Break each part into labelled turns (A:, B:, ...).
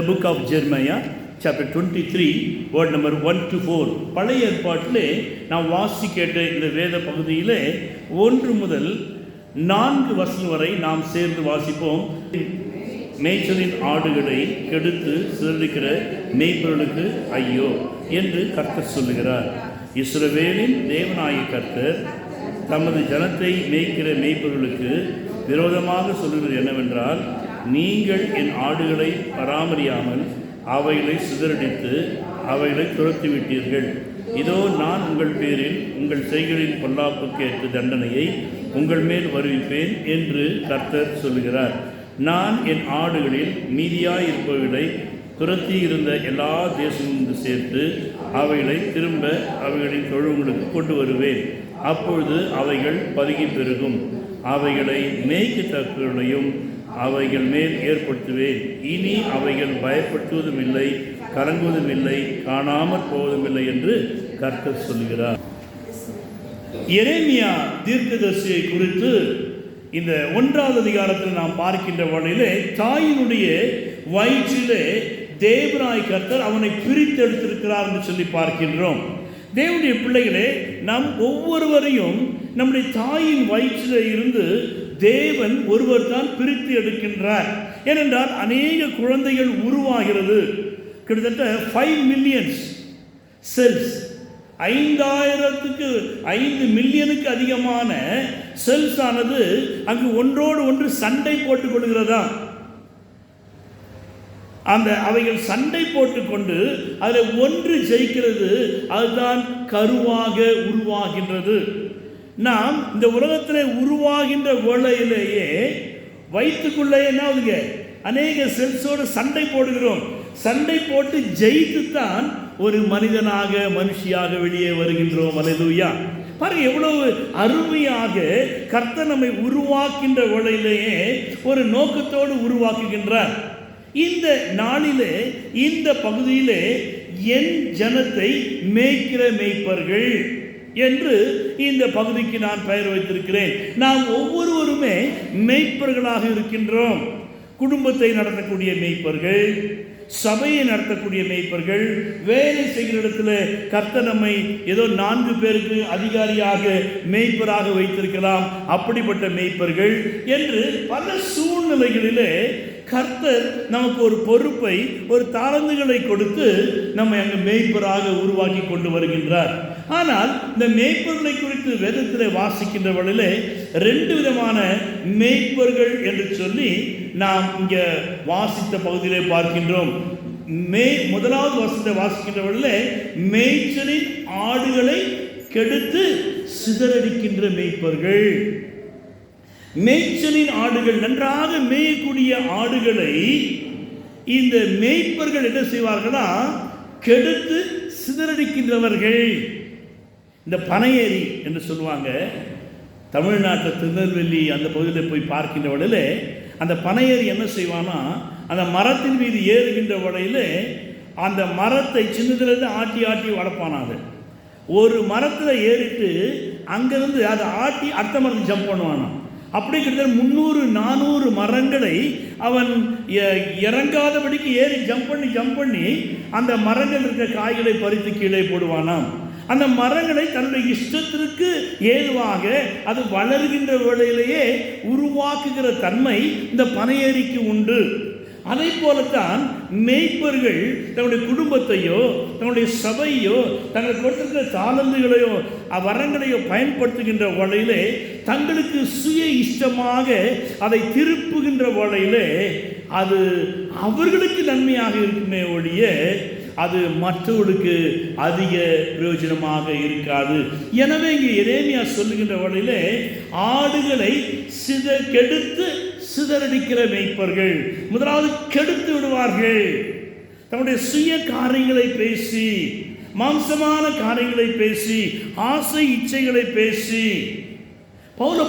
A: The book of Jeremiah, chapter 23, word number 1 to 4. பழைய ஏற்பாட்டிலே நாம் வாசிக்கேட்ட இந்த வேத பகுதியிலே 1 முதல் 4 வசனம் வரை நாம் சேர்ந்து வாசிப்போம். மேய்ச்சலின் ஆடுகளை கெடுத்து சிதறடிக்கிற மேய்ப்பர்களுக்கு ஐயோ என்று கர்த்தர் சொல்லுகிறார். இஸ்ரவேலின் தேவனாகிய கர்த்தர் தமது ஜனத்தை மேய்க்கிற மேய்ப்பர்களுக்கு விரோதமாக சொல்லுகிறது என்னவென்றால், நீங்கள் என் ஆடுகளை பராமரியாமல் அவைகளை சிதறடித்து அவைகளை துரத்திவிட்டீர்கள். இதோ நான் உங்கள் பேரில் உங்கள் செய்களின் பொல்லாப்புக்கு ஏற்ற தண்டனையை உங்கள் மேல் வருவிப்பேன் என்று கர்த்தர் சொல்லுகிறார். நான் என் ஆடுகளில் மீதியாயிருப்பவர்களை துரத்தி இருந்த எல்லா தேசங்களும் சேர்த்து அவைகளை திரும்ப அவைகளின் தொழுவங்களுக்கு கொண்டு வருவேன். அப்பொழுது அவைகள் பதுகி பெருகும். அவைகளை மேய்க்கத்தக்கவர்களையும் அவைகள் மேல் ஏற்படுத்துவேன். இனி அவைகள் பயப்படுத்துவதும் இல்லை, கலங்குவதும் இல்லை, காணாமற் போவதும் இல்லை என்று கர்த்தர் சொல்கிறார். எரேமியா தீர்க்கதரிசியை குறித்து இந்த 1வது அதிகாரத்தில் நாம் பார்க்கின்ற வழியிலே, தாயினுடைய வயிற்றிலே தேவனாய் கர்த்தர் அவனை பிரித்தெடுத்திருக்கிறார் என்று சொல்லி பார்க்கின்றோம். தேவனுடைய பிள்ளைகளே, நாம் ஒவ்வொருவரையும் நம்முடைய தாயின் வயிற்றிலே இருந்து தேவன் ஒருவர் தான் பிரித்து எடுக்கின்றார். ஏனென்றால் அநேக குழந்தைகள் உருவாகிறது. கிட்டத்தட்ட 5 மில்லியன் செல்ஸ், 5 மில்லியனுக்கு அதிகமான செல்ஸ் ஆனது அங்கு ஒன்றோடு ஒன்று சண்டை போட்டுக் கொள்கிறதா. அவைகள் சண்டை போட்டுக்கொண்டு அதில் ஒன்று ஜெயிக்கிறது, அதுதான் கருவாக உருவாகின்றது. நாம் இந்த உலகத்தில் உருவாகின்ற வேளையிலேயே வயிற்றுக்குள்ளே என்ன ஆகுதுங்க, அநேக செல்ஸோடு சண்டை போடுகிறோம். சண்டை போட்டு ஜெயித்துத்தான் ஒரு மனிதனாக மனுஷியாக வெளியே வருகின்றோம். அல்லேலூயா. பாருங்க, எவ்வளவு அருமையாக கர்த்தர் நம்மை உருவாக்கின்ற வேளையிலேயே ஒரு நோக்கத்தோடு உருவாக்குகின்றார். இந்த நாளிலே, இந்த பகுதியிலே என் ஜனத்தை மேய்க்கிற மேய்ப்பர்கள் என்று இந்த பகுதிக்கு நான் பெயர் வைத்திருக்கிறேன். நாம் ஒவ்வொருவருமே மேய்ப்பர்களாக இருக்கின்றோம். குடும்பத்தை நடத்தக்கூடிய மேய்ப்பர்கள், சபையை நடத்தக்கூடிய மேய்ப்பர்கள், வேலை செய்கிற இடத்துல கர்த்தர் நம்மை ஏதோ 4 பேருக்கு அதிகாரியாக மேய்ப்பராக வைத்திருக்கலாம். அப்படிப்பட்ட மேய்ப்பர்கள் என்று பல சூழ்நிலைகளிலே கர்த்தர் நமக்கு ஒரு பொறுப்பை, ஒரு தாளந்துகளை கொடுத்து நம்மை அங்கு மேய்ப்பராக உருவாக்கி கொண்டு வருகின்றார். ஆனால் இந்த மேய்ப்பர்களை குறித்து வேதத்தில் வாசிக்கின்ற வழியிலே 2 விதமான மேய்ப்பர்கள் என்று சொல்லி நாம் இங்கே வாசித்த பகுதியிலே பார்க்கின்றோம். 1வது வசனத்தை வாசிக்கின்ற வழியிலே மேய்ச்சலின் ஆடுகளை கெடுத்து சிதறடிக்கின்ற மேய்ப்பர்கள். மேய்ச்சலின் ஆடுகள், நன்றாக மேயக்கூடிய ஆடுகளை இந்த மேய்ப்பர்கள் என்ன செய்வார்களா, கெடுத்து சிதறடிக்கின்றவர்கள். இந்த பனையேறி என்று சொல்லுவாங்க. தமிழ்நாட்டில் திருநெல்வேலி அந்த பகுதியில் போய் பார்க்கின்ற வழியில் அந்த பனையேறி என்ன செய்வானா, அந்த மரத்தின் மீது ஏறுகின்ற வழியில் அந்த மரத்தை சின்னதிலிருந்து ஆட்டி ஆட்டி வளர்ப்பானாங்க. ஒரு மரத்தில் ஏறிட்டு அங்கேருந்து அதை ஆட்டி அடுத்த மரத்தை ஜம்ப் பண்ணுவானா. அப்படி கிட்டத்தட்ட 300-400 மரங்களை அவன் இறங்காதபடிக்கு ஏறி ஜம்ப் பண்ணி அந்த மரங்கள் இருக்கிற காய்களை பறித்து கீழே போடுவானாம். அந்த மரங்களை தன்னுடைய இஷ்டத்திற்கு ஏதுவாக அது வளர்கின்ற வேளையிலேயே உருவாக்குகிற தன்மை இந்த பனையேறிக்கு உண்டு. அதை போலத்தான் மேய்ப்பர்கள் தங்களுடைய குடும்பத்தையோ தங்களுடைய சபையோ தங்களுக்கு கொடுத்திருக்கிற தாளந்துகளையோ வரங்களையோ பயன்படுத்துகின்ற வேளையிலே தங்களுக்கு சுய இஷ்டமாக அதை திருப்புகின்ற வேளையிலே அது அவர்களுக்கு நன்மையாக இருக்குமே ஒழிய அது மற்றவர்களுக்கு அதிக பிரயோஜனமாக இருக்காது. எனவே இங்கே எரேமியா சொல்லுகின்ற வழியிலே ஆடுகளை கெடுத்து சிதறடிக்கிற மேய்ப்பர்கள். முதலாவது கெடுத்து விடுவார்கள். தன்னுடைய சுய காரியங்களை பேசி, மாம்சமான காரியங்களை பேசி, ஆசை இச்சைகளை பேசி, பவுல்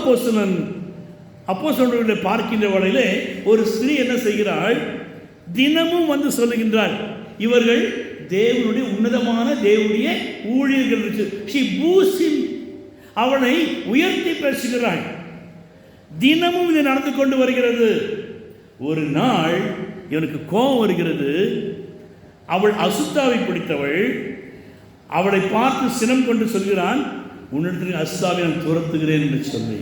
A: அப்போஸ்தலர்களை பார்க்கின்ற வழியிலே ஒரு ஸ்திரீ என்ன செய்கிறாள், தினமும் வந்து சொல்லுகின்றாள், இவர்கள் தேவனுடைய உன்னதமான தேவனுடைய ஊழியர்கள். அவனை உயர்த்தி பேசுகிறாள். தினமும் இது நடந்து கொண்டு வருகிறது. ஒரு நாள் இவனுக்கு கோபம் வருகிறது. அவள் அசுத்தாவை பிடித்தவள். அவளை பார்த்து சினம் கொண்டு சொல்கிறான், உன்னிடத்தில் அசுத்தாவை நான் துரத்துகிறேன் என்று சொல்லி.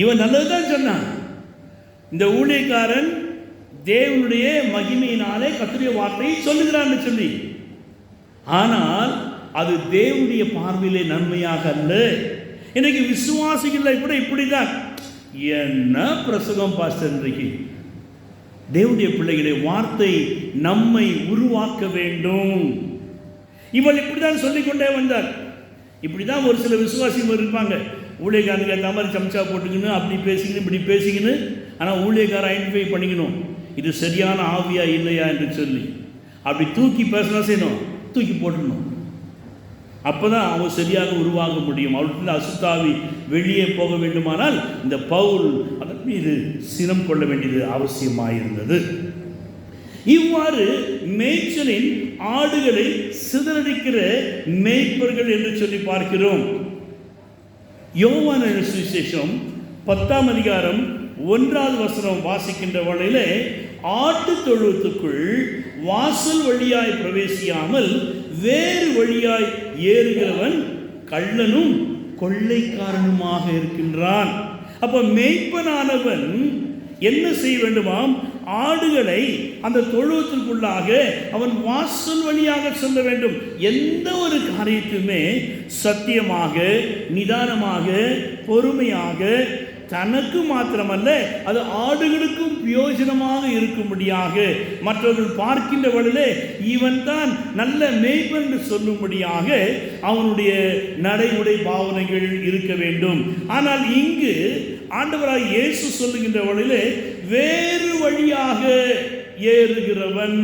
A: இவன் நல்லதுதான் சொன்னான். இந்த ஊழியக்காரன் தேவனுடைய மகிமையினாலே கர்த்தருடைய வார்த்தையை சொல்லுகிறான்னு சொல்லி. ஆனால் அது தேவனுடைய பார்வையிலே நன்மையாக அல்ல. இன்னைக்கு விசுவாசிகளை கூட இப்படிதான், என்ன பிரசங்கம் பாஸ்டர், இன்றைக்கு தேவனுடைய பிள்ளைகளுடைய வார்த்தை நம்மை உருவாக்க வேண்டும். இவள் இப்படிதான் சொல்லிக்கொண்டே வந்தார். இப்படிதான் ஒரு சில விசுவாசிகள் இருப்பாங்க, ஊழியக்காரனுக்கு ஏற்ற மாதிரி சம்சா போட்டுக்கணும், அப்படி பேசிக்கணும் இப்படி பேசிக்கணும். ஆனால் ஊழியக்காரன் ஐடென்டிஃபை பண்ணிக்கணும், இது சரியான ஆவியா இல்லையா என்று சொல்லி. அப்படி தூக்கி பேசலாம் செய்யணும், தூக்கி போட்டுடணும். அப்போ தான் அவன் சரியாக உருவாக முடியும். அவளுக்கு அசுத்தாவி வெளியே போக வேண்டுமானால் இந்த பவுல் அதன் மீது சினம் கொள்ள வேண்டியது அவசியமாயிருந்தது. இவ்வாறு மேய்ச்சலின் ஆடுகளை சிதறடிக்கிற மேய்ப்பர்கள் என்று சொல்லி பார்க்கிறோம். யோவான் சுவிசேஷம் 10ஆம் அதிகாரம் 1வது வசனம் வாசிக்கின்ற வேளையிலே, ஆட்டு தொழுவத்துக்குள் வாசல் வழியாய் பிரவேசியாமல் வேறு வழியாய் ஏறுகிறவன் கள்ளனும் கொள்ளைக்காரனுமாக இருக்கின்றான். அப்ப மேய்ப்பனானவன் என்ன செய்ய வேண்டுமாம்? ஆடுகளை அந்த தொழுவத்திற்குள்ளாக அவன் வாசல் வழியாக செல்ல வேண்டும். எந்த ஒரு காரியத்துமே சத்தியமாக, நிதானமாக, பொறுமையாக, தனக்கு மாத்திரமல்ல அது ஆடுகளுக்கும் பிரயோஜனமாக இருக்கும்படியாக, மற்றவர்கள் பார்க்கின்ற வழியிலே இவன் தான் நல்ல மேய்ப்பன் என்று சொல்லும்படியாக அவனுடைய நடைமுறை பாவனைகள் இருக்க வேண்டும். ஆனால் இங்கு ஆண்டவராய் இயேசு சொல்லுகின்ற வழியிலே வேறு வழியாக ஏறுகிறவன்,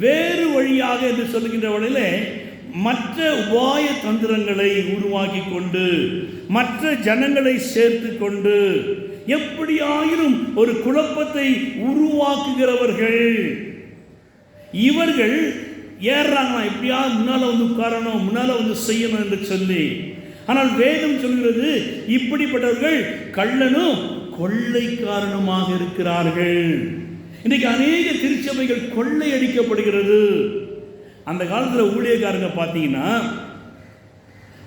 A: வேறு வழியாக என்று சொல்லுகின்ற வழியிலே மற்ற உபாய தந்திரங்களை உருவாக்கி கொண்டு மற்ற ஜனங்களை சேர்த்து கொண்டு எப்படியாயினும் ஒரு குழப்பத்தை உருவாக்குகிறவர்கள் இவர்கள் ஏறுறாங்க. எப்படியாவது முன்னால வந்து உட்காரணும், முன்னால வந்து செய்யணும் என்று சொல்லி. ஆனால் வேதம் சொல்கிறது இப்படிப்பட்டவர்கள் கள்ளனும் கொள்ளைக்காரனுமாக இருக்கிறார்கள். இன்றைக்கு அநேக திருச்சபைகள் கொள்ளை அடிக்கப்படுகிறது. அந்த காலத்தில் ஊழியக்காரங்க பார்த்தீங்கன்னா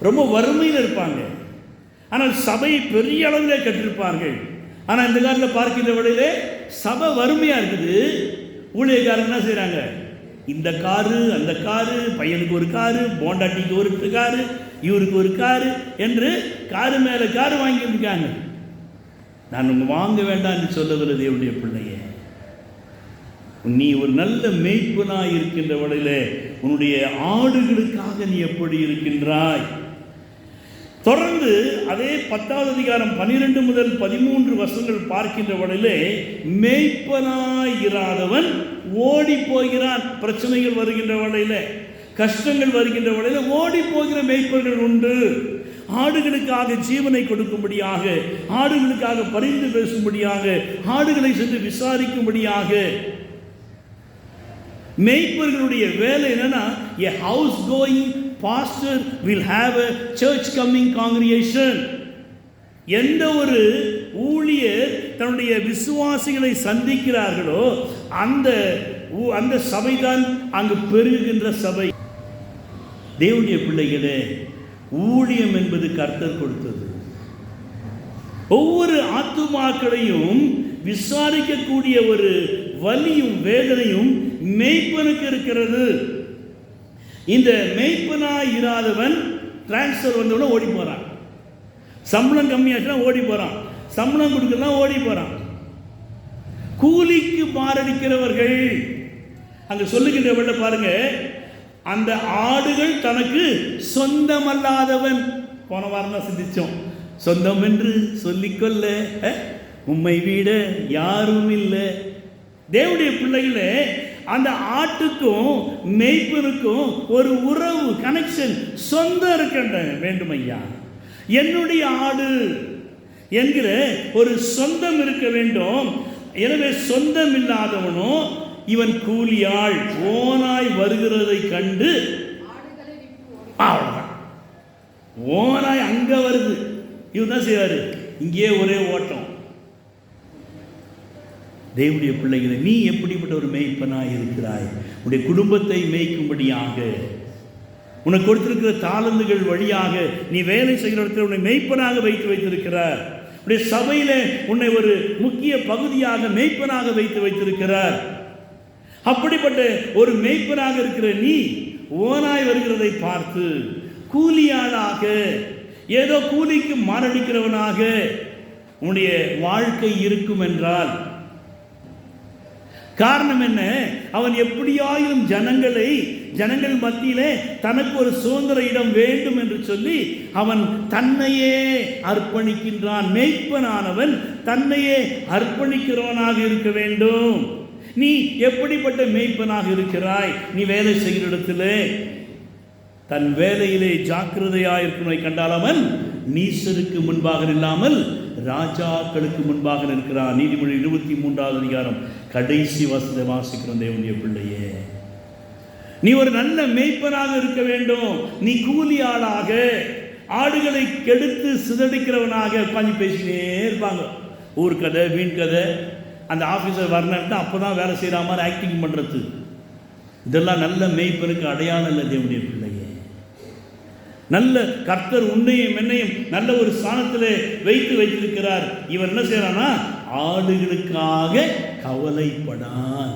A: ரொம்ப வறுமையில் இருப்பாங்க, ஆனால் சபையை பெரிய அளவில் கட்டிருப்பார்கள். ஆனால் இந்த காலத்தில் பார்க்கின்ற வழியிலே சபை வறுமையாக இருக்குது. ஊழியக்காரங்க என்ன செய்கிறாங்க? இந்த காரு அந்த காரு, பையனுக்கு ஒரு காரு, போண்டாட்டிக்கு ஒரு காரு, இவருக்கு ஒரு காரு என்று காரு மேலே காரு வாங்கியிருக்காங்க. நான் உங்க வாங்க வேண்டாம் என்று சொல்லவில்லை தேவனுடைய பிள்ளையே. நீ ஒரு நல்ல மேய்ப்பனாய் இருக்கின்ற வழியிலே உன்னுடைய ஆடுகளுக்காக நீ எப்படி இருக்கின்றாய்? தொடர்ந்து அதே 10வது அதிகாரம் 12 முதல் 13 வசனங்கள் பார்க்கின்ற வழியிலே மேய்ப்பனாய் இராதவன் ஓடி போகிறான். பிரச்சனைகள் வருகின்ற வழியில, கஷ்டங்கள் வருகின்ற வழியில ஓடி போகிற மேய்ப்பர்கள் உண்டு. ஆடுகளுக்காக ஜீவனை கொடுக்கும்படியாக, ஆடுகளுக்காக பரிந்து பேசும்படியாக, ஆடுகளை சென்று விசாரிக்கும்படியாக. மேய்ப்பர்களுடைய வேலை என்னன்னா, a house going pastor will have a church coming congregation. எந்த ஒரு ஊழியர் தன்னுடைய விசுவாசிகளை சந்திக்கிறார்களோ அந்த சபைதான் அங்கு பெருகுகின்ற சபை. தேவனுடைய பிள்ளைகளே, ஊழியம் என்பது கர்த்தர் கொடுத்தது. ஒவ்வொரு ஆத்துமாக்களையும் விசாரிக்கக்கூடிய ஒரு வலியும் வேதனையும் மேய்ப்பனுக்கு இருக்கிறது. இந்த மேய்ப்பனாய் இராதவன் டிரான்ஸ்ஃபர் வந்தவன ஓடி போறான். சம்பளம் கம்மியாச்சுன்னா ஓடி போறான், சம்பளம் கொடுக்கலாம் ஓடி போறான். கூலிக்கு மாரடிக்கிறவர்கள் அங்க சொல்லுகின்ற பாருங்க, அந்த ஆடுகள் தனக்கு சொந்தமல்லாதவன். போன வாரம் தான் சிந்திச்சோம், சொந்தம் என்று சொல்லிக்கொள்ள உம்மை விட யாரும் இல்லை. தேவனுடைய பிள்ளைகளே, அந்த ஆட்டுக்கும் மேய்ப்பனுக்கும் ஒரு உறவு, கனெக்ஷன், சொந்தம் இருக்கின்ற வேண்டும் ஐயா. என்னுடைய ஆடு என்கிற ஒரு சொந்தம் இருக்க வேண்டும். எனவே சொந்தம் இல்லாதவனோ இவன் கூலியாள், ஓனாய் வருகிறதை கண்டு ஓனாய் அங்க வருது, இவன் தான் செய்வாரு, இங்கே ஒரே ஓட்டம். தேவனுடைய பிள்ளைகளை, நீ எப்படிப்பட்ட ஒரு மேய்ப்பனாய் இருக்கிறாய்? உன்னுடைய குடும்பத்தை மேய்க்கும்படியாக உனக்கு கொடுத்திருக்கிற தாளந்துகள் வழியாக நீ வேலை செய்கிற இடத்துல உன்னை மேய்ப்பனாக வைத்திருக்கிறார். உன்னுடைய சபையில உன்னை ஒரு முக்கிய பகுதியாக மேய்ப்பனாக வைத்திருக்கிறார். அப்படிப்பட்ட ஒரு மேய்ப்பனாக இருக்கிற நீ ஓனாய் வருகிறதை பார்த்து கூலியாளாக, ஏதோ கூலிக்கு மாரடிக்கிறவனாக உன்னுடைய வாழ்க்கை இருக்கும் என்றால் காரணம் என்ன? அவன் எப்படியாயும் ஜனங்கள் மத்தியிலே தனக்கு ஒரு சுதந்திர இடம் வேண்டும் என்று சொல்லி அவன் தன்னையே அர்ப்பணிக்கின்றான். மேய்ப்பனானவன் தன்னையே அர்ப்பணிக்கிறவனாக இருக்க வேண்டும். நீ எப்படிப்பட்ட மேய்ப்பனாக இருக்கிறாய்? நீ வேலை செய்கிற இடத்திலே தன் வேலையிலே ஜாக்கிரதையாக இருக்கிறவனை கண்டால் அவன் நீசருக்கு முன்பாக இல்லாமல் ராஜாக்களுக்கு முன்பாக இருக்கிறான். நீதிமொழி 23வது அதிகாரம் கடைசி வசனத்தை வாசிக்கிறோம். தேவனுடைய பிள்ளையே, நீ ஒரு நல்ல மேய்ப்பனாக இருக்க வேண்டும். நீ கூலியாளாக ஆடுகளை கெடுத்து சிதடிக்கிறவனாக உட்காந்து பேசினே இருப்பாங்க. ஊர் கதை, வீண் கதை. அந்த ஆஃபீஸர் வரணுன்ட்டு அப்போ தான் வேலை செய்கிற மாதிரி ஆக்டிங் பண்ணுறது. இதெல்லாம் நல்ல மேய்ப்பனுக்கு அடையாளம் இல்லை. தேவனுடைய பிள்ளையே, நல்ல கர்த்தர் உன்னையும் என்னையும் நல்ல ஒரு ஸ்தானத்தில் வைத்திருக்கிறார். இவன் என்ன செய்யறானா? ஆடுகளுக்காக கவலைப்படான்.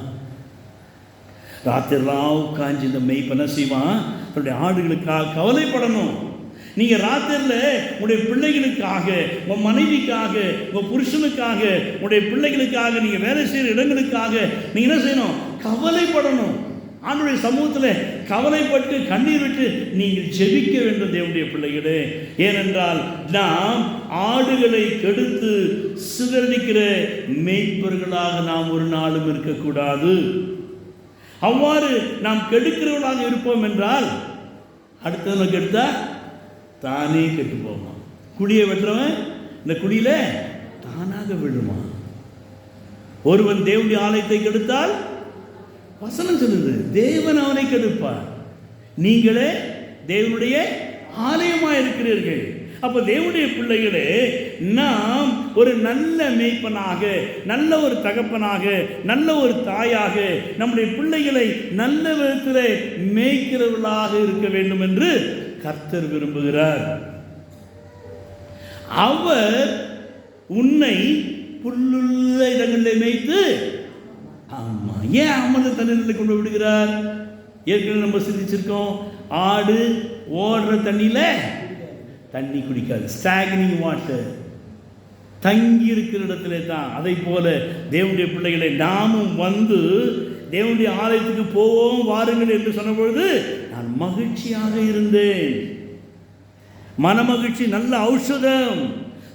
A: ராத்திரிலாம் உட்காந்து இந்த மேய்ப்பன செய்வான், தன்னுடைய ஆடுகளுக்காக கவலைப்படணும். நீங்கள் ராத்திரில் உங்களுடைய பிள்ளைகளுக்காக, உங்கள் மனைவிக்காக, உங்கள் புருஷனுக்காக, உங்களுடைய பிள்ளைகளுக்காக, நீங்கள் வேலை செய்கிற இடங்களுக்காக நீங்கள் என்ன செய்யணும்? கவலைப்படணும். ஆண்டவருடைய சமூகத்தில் கவலைப்பட்டு கண்ணீர் விட்டு நீங்கள் ஜெபிக்க வேண்டும் தேவனுடைய பிள்ளைகளே. ஏனென்றால் நாம் ஆடுகளை கெடுத்து சிதறடிக்கிற மேய்ப்பர்களாக நாம் ஒரு நாளும் இருக்கக்கூடாது. அவ்வாறு நாம் கெடுக்கிறவர்களாக இருப்போம் என்றால் அடுத்தவங்க கெடுத்தா தானே கெட்டு போமா. குடியை வெட்டுறவன் இந்த குடியில தானாக விழுமா. ஒருவன் தேவனுடைய ஆலயத்தை கெடுத்தால் வசனம் சொல்லுது, தேவன் அவனை கெடுப்பார். நீங்களே தேவனுடைய ஆலயமாக இருக்கிறீர்கள். அப்போ தேவனுடைய பிள்ளைகளே, நாம் ஒரு நல்ல மேய்ப்பனாக, நல்ல ஒரு தகப்பனாக, நல்ல ஒரு தாயாக நம்முடைய பிள்ளைகளை நல்ல விதத்தில் மேய்க்கிறவர்களாக இருக்க வேண்டும் என்று கர்த்தர் விரும்புகிறார். அவர் உன்னை புல்லுள்ள இடங்களில் மேய்த்து, ஆமா, ஏன் அமர்ந்த தண்ணீரில் கொண்டு விடுகிறார்? ஏற்கனவே நம்ம சிந்திச்சிருக்கோம், ஆடு ஓடுற தண்ணியில தண்ணி குடிக்காது. ஸ்டாக்னிங் வாட்டர், தங்கி இருக்கிற இடத்துல தான். அதை போல தேவனுடைய பிள்ளைகளை நாமும் வந்து தேவனுடைய ஆலயத்துக்கு போவோம் வாருங்கள் என்று சொன்ன பொழுது நான் மகிழ்ச்சியாக இருந்தேன். மன மகிழ்ச்சி நல்ல ஔஷதம்.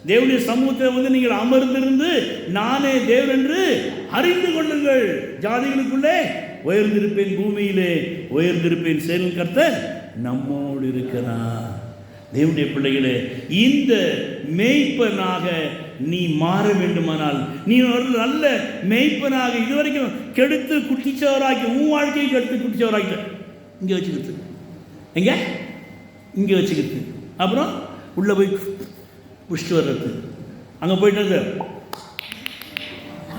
A: தேவனுடைய சமூகத்தில் வந்து நீங்கள் அமர்ந்திருந்து நானே தேவன் என்று அறிந்து கொள்ளுங்கள். ஜாதிகளுக்குள்ளே உயர்ந்திருப்பேன், பூமியிலே உயர்ந்திருப்பேன், செயல் கர்த்தர் நம்மோடு இருக்கிறார். தேவனுடைய பிள்ளைகளே, இந்த மேய்ப்பனாக நீ மாற வேண்டுமானால், நீ ஒரு நல்ல மேய்ப்பனாக இதுவரைக்கும் கெடுத்து குட்டிச்சவராக்கி, உன் வாழ்க்கையை கெடுத்து குட்டிச்சவராக்கி இங்கே வச்சுக்கிட்டு, எங்க இங்கே வச்சுக்கிட்டு, அப்புறம் உள்ளே போய் புஷ்டு வர்றது, அங்கே போயிட்டு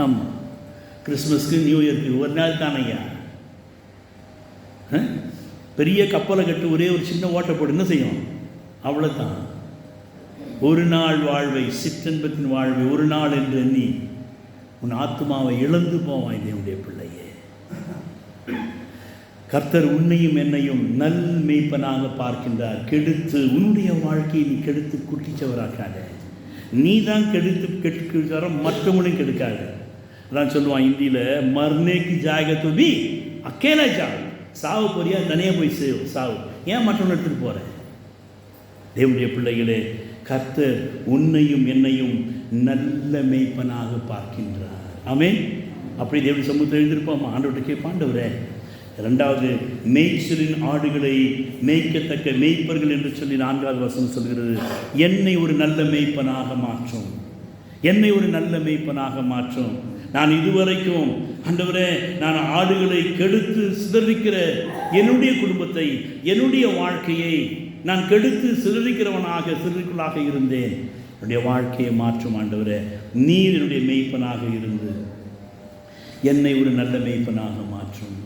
A: ஆமாம், கிறிஸ்மஸ்க்கு நியூ இயர்க்கு ஒரு நாள் தானையா, பெரிய கப்பலை கட்டு ஒரே ஒரு சின்ன ஓட்டை போட்டு என்ன செய்யும்? அவ்வளோதான். ஒரு நாள் வாழ்வை, சிற்றன்பத்தின் வாழ்வை ஒரு நாள் என்று எண்ணி உன் ஆத்மாவை இழந்து போவாய். தேவனுடைய பிள்ளையே, கர்த்தர் உன்னையும் என்னையும் நல் மேய்ப்பனாக பார்க்கின்றார். கெடுத்து உன்னுடைய வாழ்க்கையை நீ கெடுத்து குட்டிச்சவராக்காத. நீ தான் கெடுத்து கெடுக்கிற, மற்றவங்களையும் கெடுக்காத. அதான் சொல்லுவான் இந்தியில், மர்னேக்கு ஜாகத்து பி அக்கேலா ஜா, சாவு போறியா தனியாக போய் சாவு, ஏன் மற்றவங்க எடுத்துகிட்டு போகிற? தேவனுடைய பிள்ளைகளே, கர்த்தர் உன்னையும் என்னையும் நல்ல மேய்ப்பனாக பார்க்கின்றார். ஆமென். அப்படி தேவனுடைய சமூகத்தில் எழுந்திருப்போம். ஆண்டவர்கிட்ட கேட்பான், ஆண்டவரே, இரண்டாவது மேய்ச்சலின் ஆடுகளை மேய்க்கத்தக்க மேய்ப்பர்கள் என்று சொல்லி 4வது வசனம் சொல்கிறது, என்னை ஒரு நல்ல மேய்ப்பனாக மாற்றும், என்னை ஒரு நல்ல மேய்ப்பனாக மாற்றும். நான் இதுவரைக்கும் ஆண்டவரே, நான் ஆடுகளை கெடுத்து சிதறிக்கிற என்னுடைய குடும்பத்தை, என்னுடைய வாழ்க்கையை நான் கெடுத்து சிதறிக்குள்ளாக இருந்தேன். என்னுடைய வாழ்க்கையை மாற்றும் ஆண்டவரே. நீர் என்னுடைய மேய்ப்பனாக இருந்து என்னை ஒரு நல்ல மேய்ப்பனாக மாற்றும்.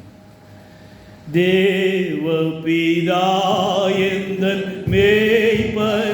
A: தேவ பிதா எந்தன் மேய்ப்பர்